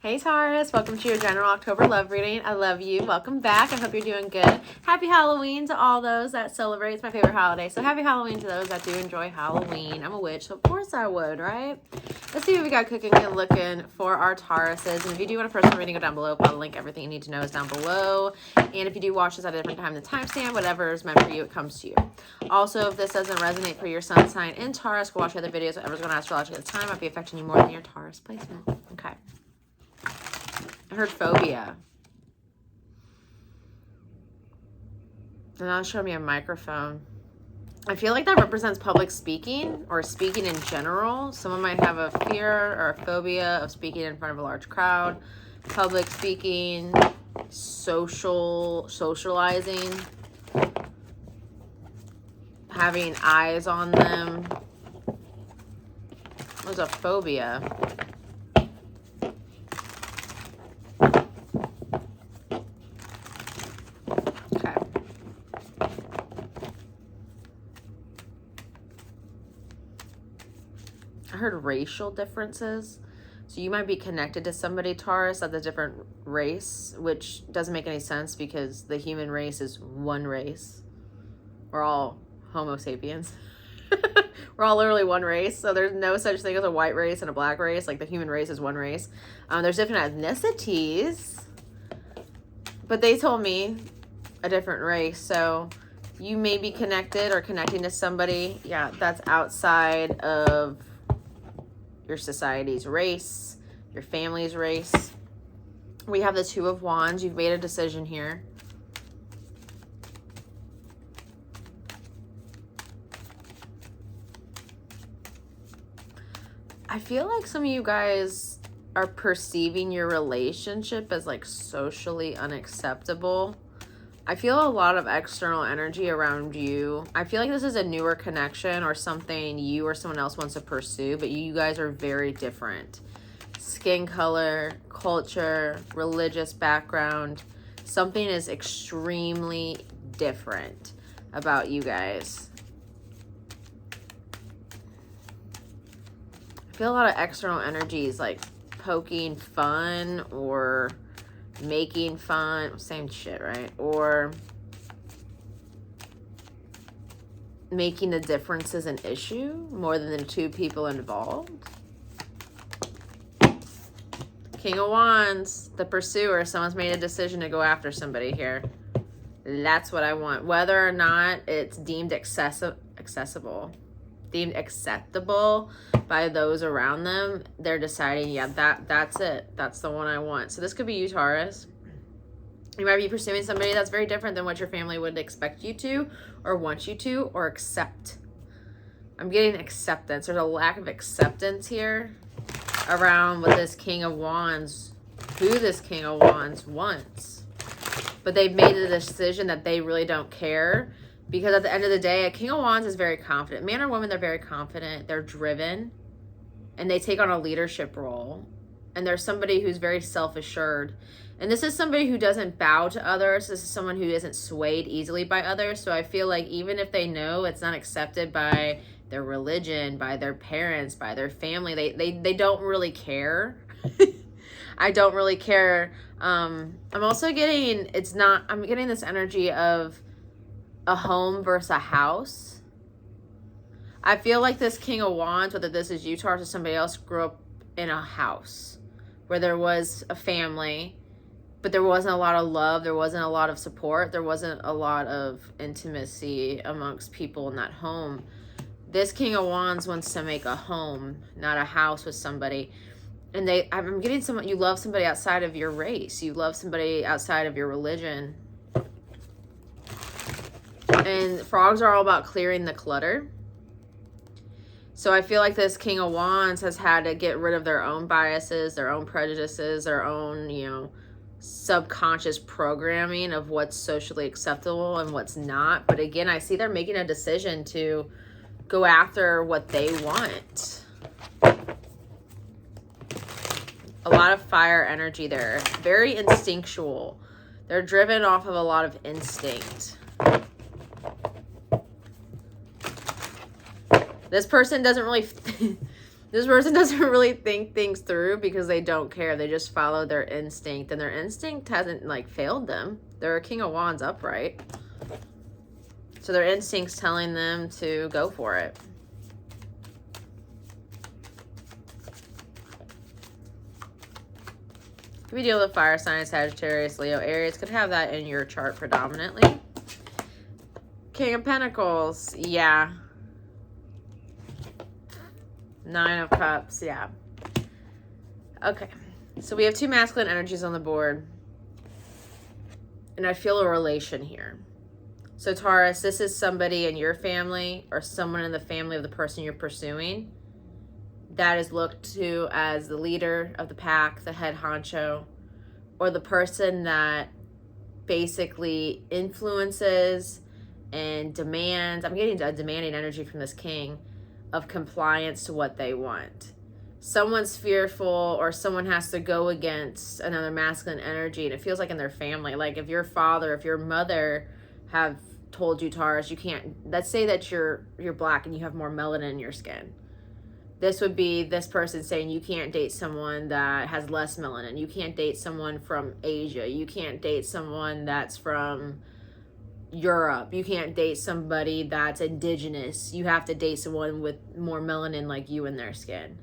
Hey Taurus, welcome to your general October love reading. I love you. Welcome back. I hope you're doing good. Happy Halloween to all those that celebrate. It's my favorite holiday. So happy Halloween to those that do enjoy Halloween. I'm a witch, so of course I would, right? Let's see what we got cooking and looking for our Tauruses. And if you do want a personal reading, go down below. I'll link everything you need to know is down below. And if you do watch this at a different time, the timestamp, whatever is meant for you, it comes to you. Also, if this doesn't resonate for your sun sign in Taurus, go watch other videos. Whatever's going on astrology at the time might be affecting you more than your Taurus placement. Okay. I heard phobia. And now show me a microphone. I feel like that represents public speaking or speaking in general. Someone might have a fear or a phobia of speaking in front of a large crowd. Public speaking, socializing, having eyes on them. There's a phobia. I heard racial differences. So you might be connected to somebody, Taurus, that's a different race, which doesn't make any sense because the human race is one race. We're all Homo sapiens. We're all literally one race. So there's no such thing as a white race and a black race. Like the human race is one race. There's different ethnicities, but they told me a different race. So you may be connected or connecting to somebody, yeah, that's outside of your society's race, your family's race. We have the Two of Wands. You've made a decision here. I feel like some of you guys are perceiving your relationship as like socially unacceptable. I feel a lot of external energy around you. I feel like this is a newer connection or something you or someone else wants to pursue, but you guys are very different. Skin color, culture, religious background. Something is extremely different about you guys. I feel a lot of external energies like poking fun or making fun, same shit, right? Or making the differences an issue more than the two people involved. King of Wands, the pursuer. Someone's made a decision to go after somebody here. That's what I want. Whether or not it's deemed accessible, deemed acceptable by those around them, they're deciding, yeah, that's it. That's the one I want. So this could be you, Taurus. You might be pursuing somebody that's very different than what your family would expect you to or want you to or accept. I'm getting acceptance. There's a lack of acceptance here around what this King of Wands, who this King of Wands wants. But they've made the decision that they really don't care. Because at the end of the day, a King of Wands is very confident. Man or woman, they're very confident. They're driven. And they take on a leadership role. And they're somebody who's very self-assured. And this is somebody who doesn't bow to others. This is someone who isn't swayed easily by others. So I feel like even if they know it's not accepted by their religion, by their parents, by their family, they don't really care. I don't really care. I'm also getting, I'm getting this energy of a home versus a house. I feel like this King of Wands, whether this is you, Taurus, or somebody else, grew up in a house where there was a family, but there wasn't a lot of love. There wasn't a lot of support. There wasn't a lot of intimacy amongst people in that home. This King of Wands wants to make a home, not a house with somebody. And I'm getting someone, you love somebody outside of your race. You love somebody outside of your religion. And frogs are all about clearing the clutter. So I feel like this King of Wands has had to get rid of their own biases, their own prejudices, their own, subconscious programming of what's socially acceptable and what's not. But again, I see they're making a decision to go after what they want. A lot of fire energy there. Very instinctual. They're driven off of a lot of instinct. This person doesn't really This person doesn't really think things through because they don't care. They just follow their instinct, and their instinct hasn't like failed them. They're a King of Wands upright. So their instinct's telling them to go for it. If we deal with fire signs, Sagittarius, Leo, Aries, could have that in your chart predominantly. King of Pentacles, yeah. Nine of Cups, yeah. Okay, so we have two masculine energies on the board. And I feel a relation here. So Taurus, this is somebody in your family or someone in the family of the person you're pursuing that is looked to as the leader of the pack, the head honcho, or the person that basically influences and demands. I'm getting a demanding energy from this king of compliance to what they want. Someone's fearful or someone has to go against another masculine energy, and it feels like in their family. Like if your father, if your mother have told you, Taurus, you can't, let's say that you're black and you have more melanin in your skin. This would be this person saying you can't date someone that has less melanin. You can't date someone from Asia. You can't date someone that's from Europe. You can't date somebody that's indigenous. You have to date someone with more melanin like you in their skin.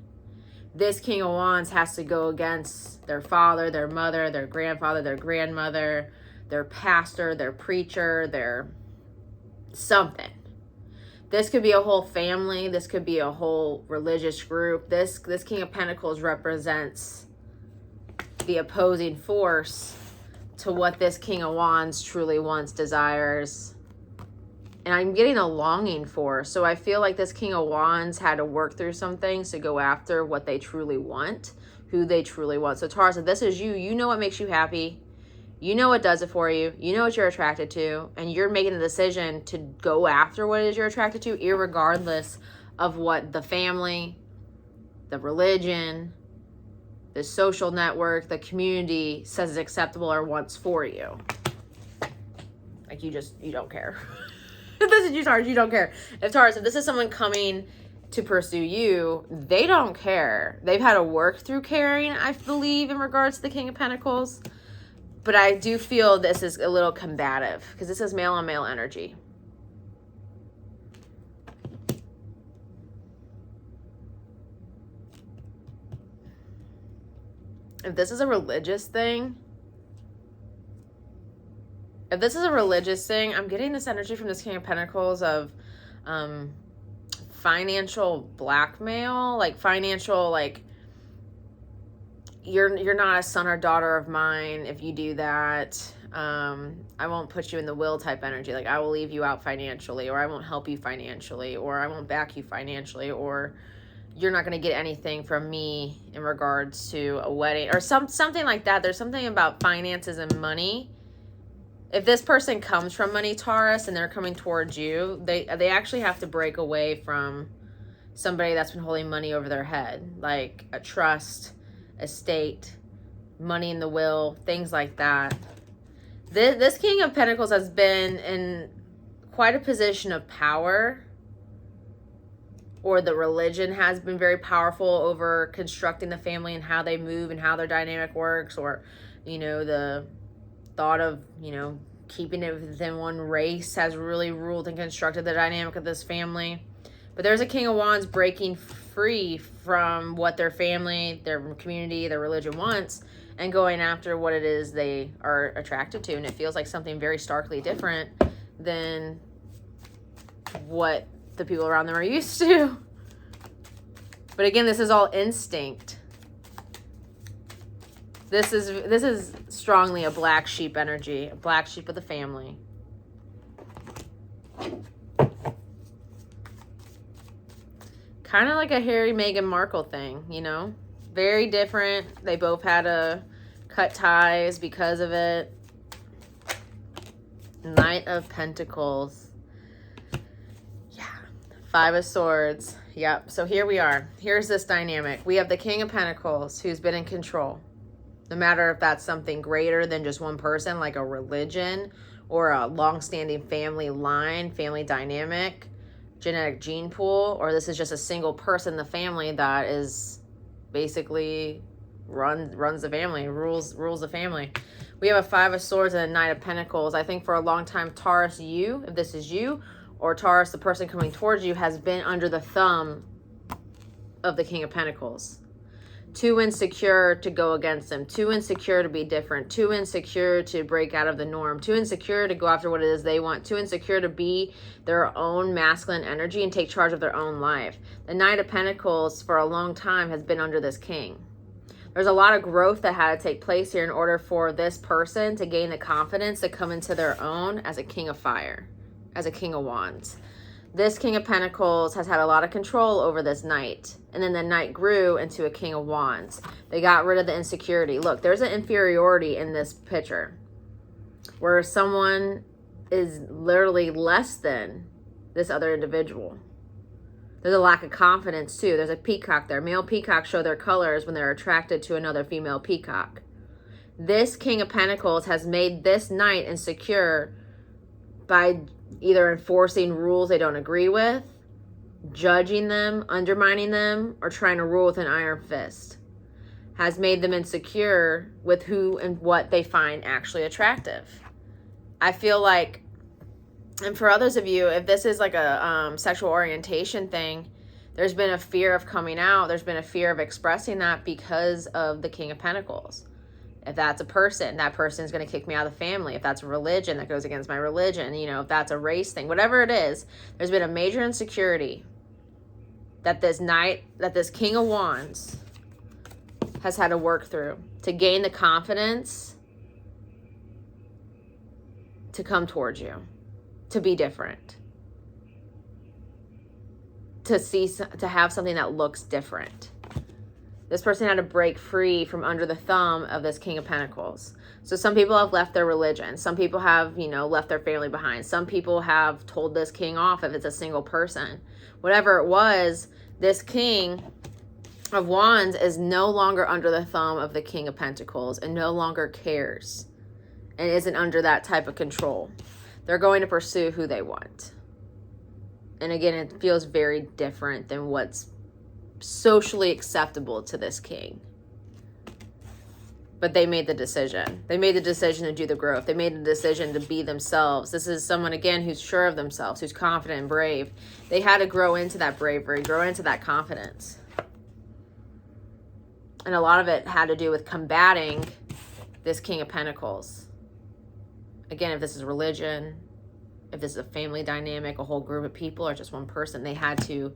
This King of Wands has to go against their father, their mother, their grandfather, their grandmother, their pastor, their preacher, their something. This could be a whole family. This could be a whole religious group. This King of Pentacles represents the opposing force to what this King of Wands truly wants, desires, and I'm getting a longing for. So I feel like this King of Wands had to work through some things to go after what they truly want, who they truly want. So Taurus, if this is you, you know what makes you happy. You know what does it for you. You know what you're attracted to, and you're making the decision to go after what it is you're attracted to, irregardless of what the family, the religion, the social network, the community says is acceptable or wants for you. Like you don't care. If this is you, Taurus, you don't care. If this is someone coming to pursue you, they don't care. They've had to work through caring, I believe, in regards to the King of Pentacles. But I do feel this is a little combative because this is male on male energy. If this is a religious thing, I'm getting this energy from this King of Pentacles of financial blackmail, like financial, like you're not a son or daughter of mine if you do that. I won't put you in the will type energy. Like I will leave you out financially, or I won't help you financially, or I won't back you financially, or you're not going to get anything from me in regards to a wedding or something like that. There's something about finances and money. If this person comes from money, Taurus, and they're coming towards you, they actually have to break away from somebody that's been holding money over their head, like a trust, estate, money in the will, things like that. This King of Pentacles has been in quite a position of power, or the religion has been very powerful over constructing the family and how they move and how their dynamic works, or, you know, the thought of, you know, keeping it within one race has really ruled and constructed the dynamic of this family. But there's a King of Wands breaking free from what their family, their community, their religion wants, and going after what it is they are attracted to. And it feels like something very starkly different than what the people around them are used to. But again, this is all instinct. This is strongly a black sheep energy, a black sheep of the family. Kind of like a Harry, Meghan Markle thing, you know? Very different. They both had to cut ties because of it. Knight of Pentacles. Yeah. Five of Swords. Yep. So here we are. Here's this dynamic. We have the King of Pentacles who's been in control. No matter if that's something greater than just one person, like a religion or a long-standing family line, family dynamic, genetic gene pool, or this is just a single person in the family that is basically runs the family, rules the family. We have a 5 of Swords and a Knight of Pentacles. I think for a long time, Taurus, you, if this is you, or Taurus, the person coming towards you, has been under the thumb of the King of Pentacles. Too insecure to go against them, too insecure to be different, too insecure to break out of the norm, too insecure to go after what it is they want, too insecure to be their own masculine energy and take charge of their own life. The Knight of Pentacles for a long time has been under this king. There's a lot of growth that had to take place here in order for this person to gain the confidence to come into their own as a King of Fire, as a King of Wands. This King of Pentacles has had a lot of control over this Knight. And then the Knight grew into a King of Wands. They got rid of the insecurity. Look, there's an inferiority in this picture where someone is literally less than this other individual. There's a lack of confidence too. There's a peacock there. Male peacocks show their colors when they're attracted to another female peacock. This King of Pentacles has made this Knight insecure by either enforcing rules they don't agree with, judging them, undermining them, or trying to rule with an iron fist. Has made them insecure with who and what they find actually attractive. I feel like, and for others of you, if this is like a sexual orientation thing, there's been a fear of coming out. There's been a fear of expressing that because of the King of Pentacles. If that's a person, that person's going to kick me out of the family. If that's a religion, that goes against my religion. You know, if that's a race thing, whatever it is, there's been a major insecurity that this Knight, that this King of Wands has had to work through to gain the confidence to come towards you, to be different, to have something that looks different. This person had to break free from under the thumb of this King of Pentacles. So some people have left their religion. Some people have, you know, left their family behind. Some people have told this king off if it's a single person. Whatever it was, this King of Wands is no longer under the thumb of the King of Pentacles and no longer cares and isn't under that type of control. They're going to pursue who they want. And again, it feels very different than what's socially acceptable to this king. But they made the decision. They made the decision to do the growth. They made the decision to be themselves. This is someone, again, who's sure of themselves, who's confident and brave. They had to grow into that bravery, grow into that confidence. And a lot of it had to do with combating this King of Pentacles. Again, if this is religion, if this is a family dynamic, a whole group of people, or just one person, they had to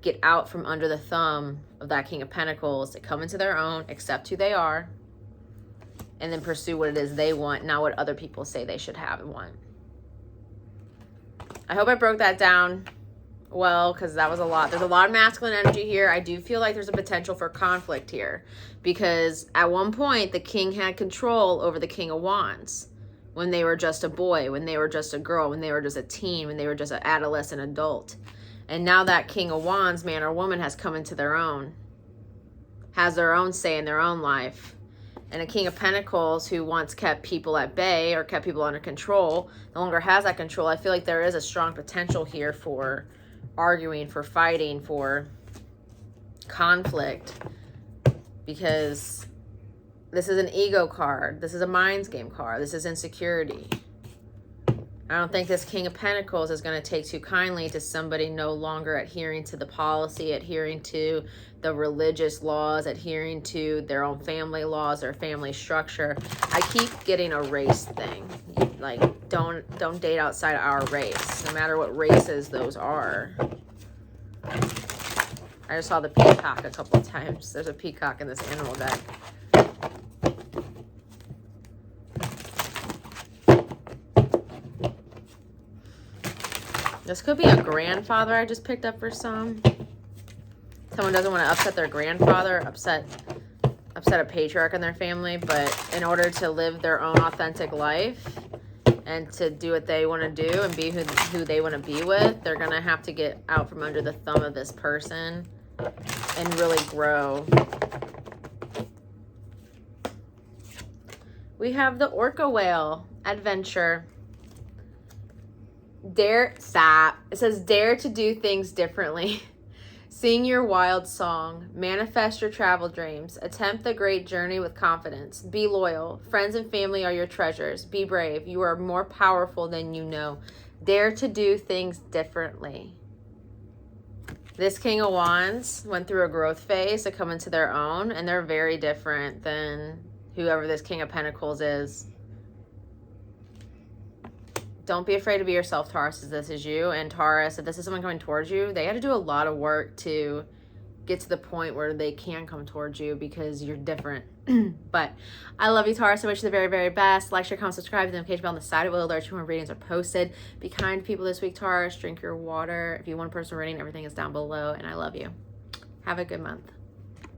get out from under the thumb of that King of Pentacles to come into their own, accept who they are, and then pursue what it is they want, not what other people say they should have and want. I hope I broke that down well, because that was a lot. There's a lot of masculine energy here. I do feel like there's a potential for conflict here, because at one point the king had control over the King of Wands when they were just a boy, when they were just a girl, when they were just a teen, when they were just an adolescent adult. And now that King of Wands, man or woman, has come into their own, has their own say in their own life. And a King of Pentacles who once kept people at bay or kept people under control, no longer has that control. I feel like there is a strong potential here for arguing, for fighting, for conflict. Because this is an ego card. This is a minds game card. This is insecurity. I don't think this King of Pentacles is going to take too kindly to somebody no longer adhering to the policy, adhering to the religious laws, adhering to their own family laws, their family structure. I keep getting a race thing. Like, don't date outside our race, no matter what races those are. I just saw the peacock a couple of times. There's a peacock in this animal deck. This could be a grandfather I just picked up for some. Someone doesn't want to upset their grandfather, upset a patriarch in their family, but in order to live their own authentic life and to do what they want to do and be who they want to be with, they're going to have to get out from under the thumb of this person and really grow. We have the orca whale adventure. Stop. It says dare to do things differently. Sing your wild song. Manifest your travel dreams. Attempt the great journey with confidence. Be loyal. Friends and family are your treasures. Be brave. You are more powerful than you know. Dare to do things differently. This King of Wands went through a growth phase to come into their own, and they're very different than whoever this King of Pentacles is. Don't be afraid to be yourself, Taurus, if this is you. And Taurus, if this is someone coming towards you, they had to do a lot of work to get to the point where they can come towards you because you're different. But I love you, Taurus. I wish you the very, very best. Like, share, comment, subscribe, the notification bell on the side. It will alert you when readings are posted. Be kind to people this week, Taurus. Drink your water. If you want a personal reading, everything is down below. And I love you. Have a good month.